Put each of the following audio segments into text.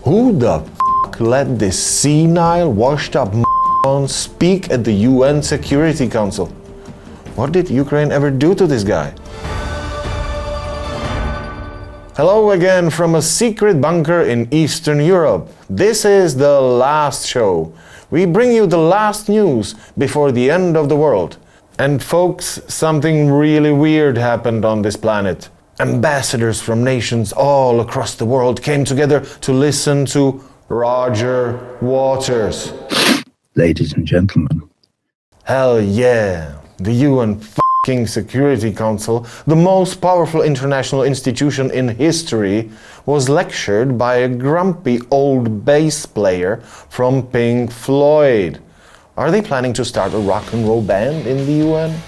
Who the f*** let this senile, washed-up speak at the UN Security Council? What did Ukraine ever do to this guy? Hello again from a secret bunker in Eastern Europe. This is the last show. We bring you the last news before the end of the world. And folks, something really weird happened on this planet. Ambassadors from nations all across the world came together to listen to Roger Waters. Ladies and gentlemen. Hell yeah! The UN fucking Security Council, the most powerful international institution in history, was lectured by a grumpy old bass player from Pink Floyd. Are they planning to start a rock and roll band in the UN?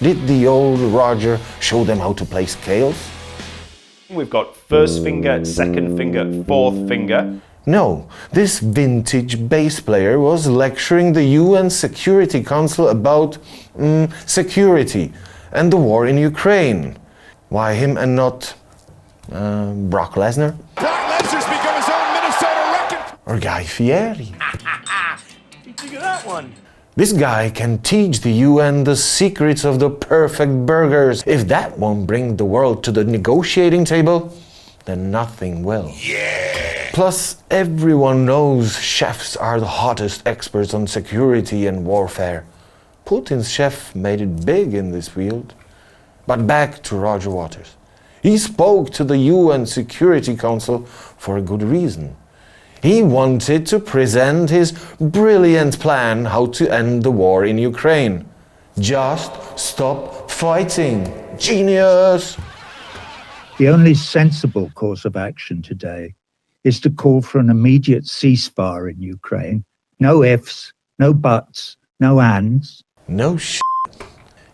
Did the old Roger show them how to play scales? We've got first finger, second finger, fourth finger. No, this vintage bass player was lecturing the UN Security Council about security and the war in Ukraine. Why him and not Brock Lesnar? Brock Lesnar's become his own Minnesota record. Or Guy Fieri? Did you think of that one? This guy can teach the UN the secrets of the perfect burgers. If that won't bring the world to the negotiating table, then nothing will. Yeah. Plus, everyone knows chefs are the hottest experts on security and warfare. Putin's chef made it big in this field. But back to Roger Waters. He spoke to the UN Security Council for a good reason. He wanted to present his brilliant plan how to end the war in Ukraine. Just stop fighting. Genius! The only sensible course of action today is to call for an immediate ceasefire in Ukraine. No ifs, no buts, no ands. No shit.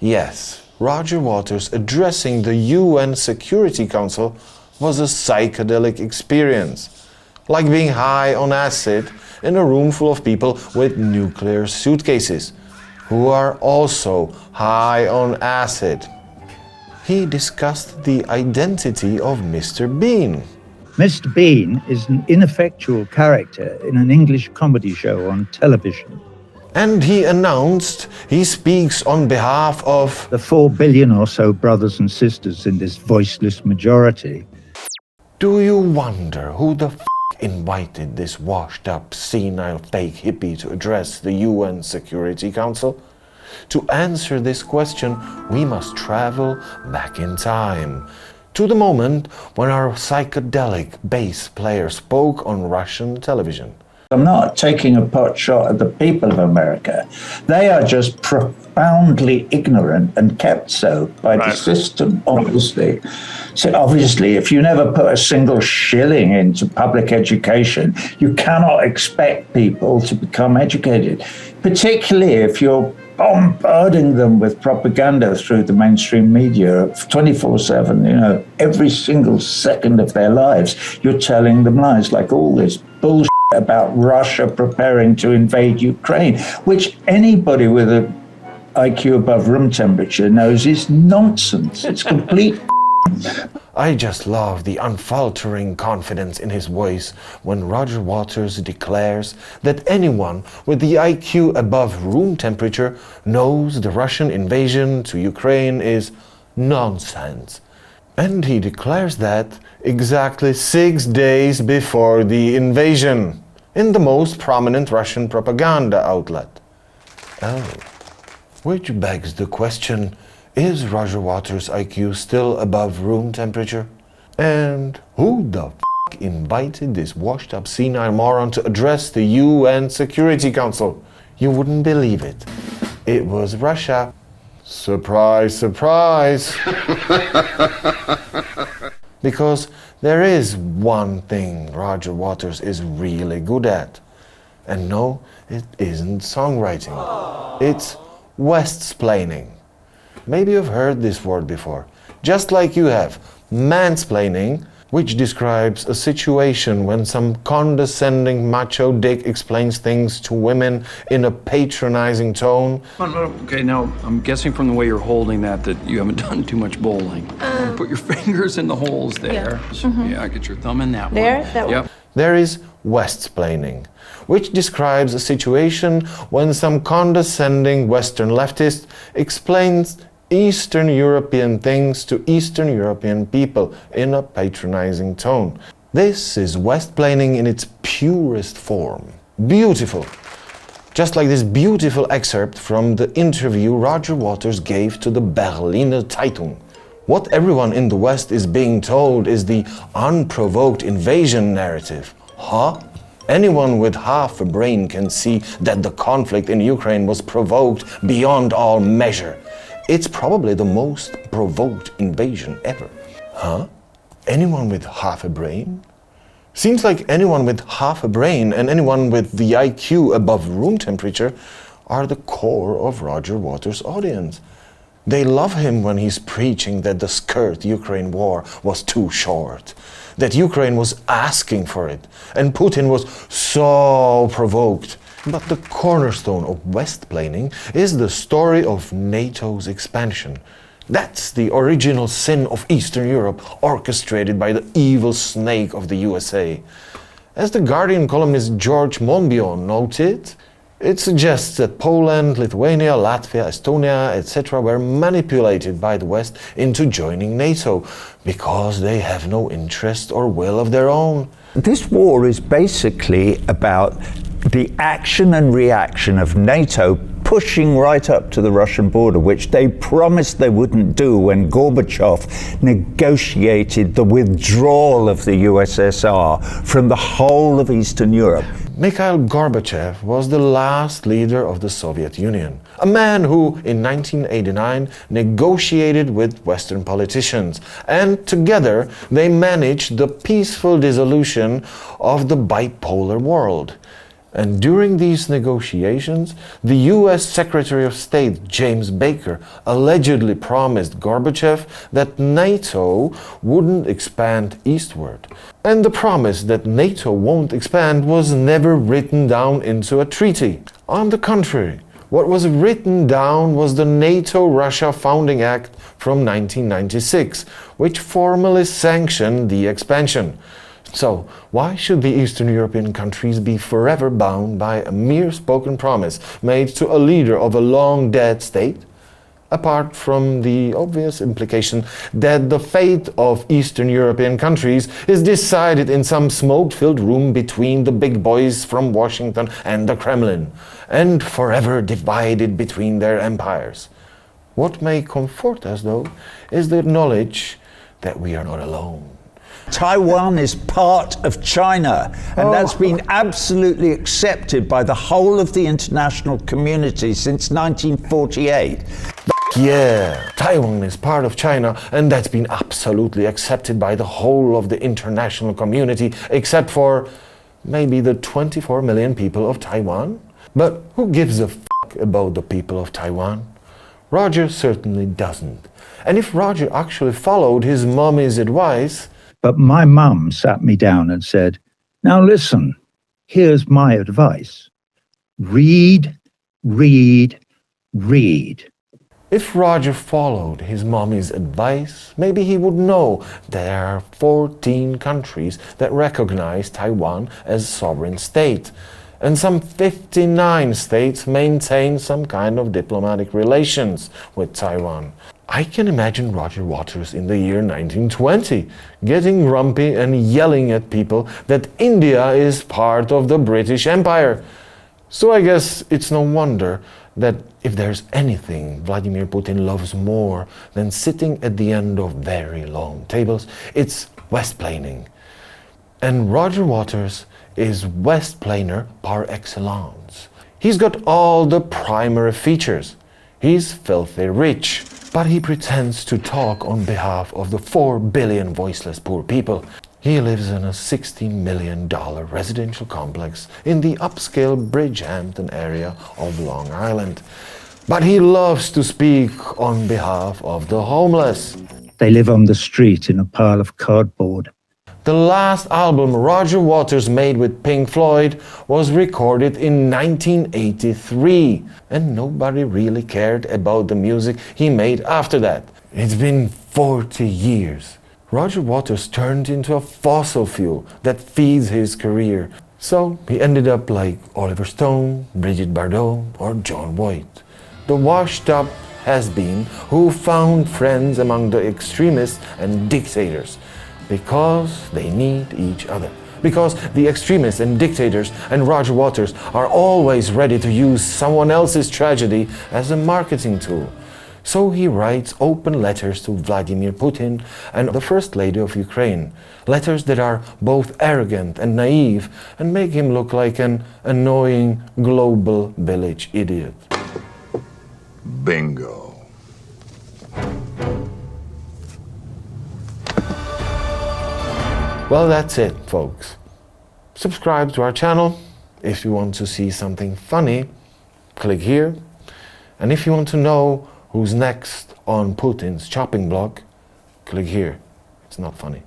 Yes, Roger Waters addressing the UN Security Council was a psychedelic experience. Like being high on acid in a room full of people with nuclear suitcases, who are also high on acid. He discussed the identity of Mr. Bean. Mr. Bean is an ineffectual character in an English comedy show on television. And he announced he speaks on behalf of the 4 billion or so brothers and sisters in this voiceless majority. Do you wonder who the invited this washed-up, senile, fake hippie to address the UN Security Council? To answer this question, we must travel back in time, to the moment when our psychedelic bass player spoke on Russian television. I'm not taking a pot shot at the people of America. They are just profoundly ignorant and kept so by the system, obviously. So obviously, if you never put a single shilling into public education, you cannot expect people to become educated, particularly if you're bombarding them with propaganda through the mainstream media 24/7, every single second of their lives, you're telling them lies, like all this bullshit about Russia preparing to invade Ukraine, which anybody with an IQ above room temperature knows is nonsense. It's complete. I just love the unfaltering confidence in his voice when Roger Waters declares that anyone with the IQ above room temperature knows the Russian invasion to Ukraine is nonsense. And he declares that exactly 6 days before the invasion, in the most prominent Russian propaganda outlet. Oh, which begs the question, is Roger Waters' IQ still above room temperature? And who the f*** invited this washed-up senile moron to address the UN Security Council? You wouldn't believe it. It was Russia. Surprise, surprise! Because there is one thing Roger Waters is really good at. And no, it isn't songwriting. It's Westsplaining. Maybe you've heard this word before. Just like you have, mansplaining, which describes a situation when some condescending macho dick explains things to women in a patronizing tone. Okay, now I'm guessing from the way you're holding that you haven't done too much bowling. Put your fingers in the holes there. Yeah. So, yeah, get your thumb in that there? one. That yep. one? There is Westsplaining, which describes a situation when some condescending Western leftist explains Eastern European things to Eastern European people in a patronizing tone. This is Westsplaining in its purest form. Beautiful. Just like this beautiful excerpt from the interview Roger Waters gave to the Berliner Zeitung. What everyone in the West is being told is the unprovoked invasion narrative. Huh? Anyone with half a brain can see that the conflict in Ukraine was provoked beyond all measure. It's probably the most provoked invasion ever. Huh? Anyone with half a brain? Seems like anyone with half a brain and anyone with the IQ above room temperature are the core of Roger Waters' audience. They love him when he's preaching that the skirt Ukraine war was too short, that Ukraine was asking for it, and Putin was so provoked. But the cornerstone of Westsplaining is the story of NATO's expansion. That's the original sin of Eastern Europe, orchestrated by the evil snake of the USA. As the Guardian columnist George Monbiot noted, it suggests that Poland, Lithuania, Latvia, Estonia, etc. were manipulated by the West into joining NATO because they have no interest or will of their own. This war is basically about the action and reaction of NATO pushing right up to the Russian border, which they promised they wouldn't do when Gorbachev negotiated the withdrawal of the USSR from the whole of Eastern Europe. Mikhail Gorbachev was the last leader of the Soviet Union, a man who, in 1989, negotiated with Western politicians, and together they managed the peaceful dissolution of the bipolar world. And during these negotiations, the US Secretary of State James Baker allegedly promised Gorbachev that NATO wouldn't expand eastward. And the promise that NATO won't expand was never written down into a treaty. On the contrary, what was written down was the NATO-Russia Founding Act from 1996, which formally sanctioned the expansion. So, why should the Eastern European countries be forever bound by a mere spoken promise made to a leader of a long-dead state? Apart from the obvious implication that the fate of Eastern European countries is decided in some smoke-filled room between the big boys from Washington and the Kremlin, and forever divided between their empires. What may comfort us, though, is the knowledge that we are not alone. Taiwan is part of China, and that's been absolutely accepted by the whole of the international community since 1948. Yeah, Taiwan is part of China, and that's been absolutely accepted by the whole of the international community, except for maybe the 24 million people of Taiwan. But who gives a fuck about the people of Taiwan? Roger certainly doesn't. And if Roger actually followed his mommy's advice... But my mum sat me down and said, "Now listen, here's my advice. Read, read, read." If Roger followed his mommy's advice, maybe he would know there are 14 countries that recognize Taiwan as a sovereign state, and some 59 states maintain some kind of diplomatic relations with Taiwan. I can imagine Roger Waters in the year 1920, getting grumpy and yelling at people that India is part of the British Empire. So I guess it's no wonder that if there's anything Vladimir Putin loves more than sitting at the end of very long tables, it's Westsplaining. And Roger Waters is Westplainer par excellence. He's got all the primary features. He's filthy rich, but he pretends to talk on behalf of the 4 billion voiceless poor people. He lives in a $60 million residential complex in the upscale Bridgehampton area of Long Island. But he loves to speak on behalf of the homeless. They live on the street in a pile of cardboard. The last album Roger Waters made with Pink Floyd was recorded in 1983, and nobody really cared about the music he made after that. It's been 40 years. Roger Waters turned into a fossil fuel that feeds his career. So he ended up like Oliver Stone, Brigitte Bardot, or John Voight, the washed-up has-been who found friends among the extremists and dictators because they need each other. Because the extremists and dictators and Roger Waters are always ready to use someone else's tragedy as a marketing tool. So he writes open letters to Vladimir Putin and the First Lady of Ukraine. Letters that are both arrogant and naive and make him look like an annoying global village idiot. Bingo. Well, that's it, folks. Subscribe to our channel. If you want to see something funny, click here. And if you want to know who's next on Putin's chopping block, click here. It's not funny.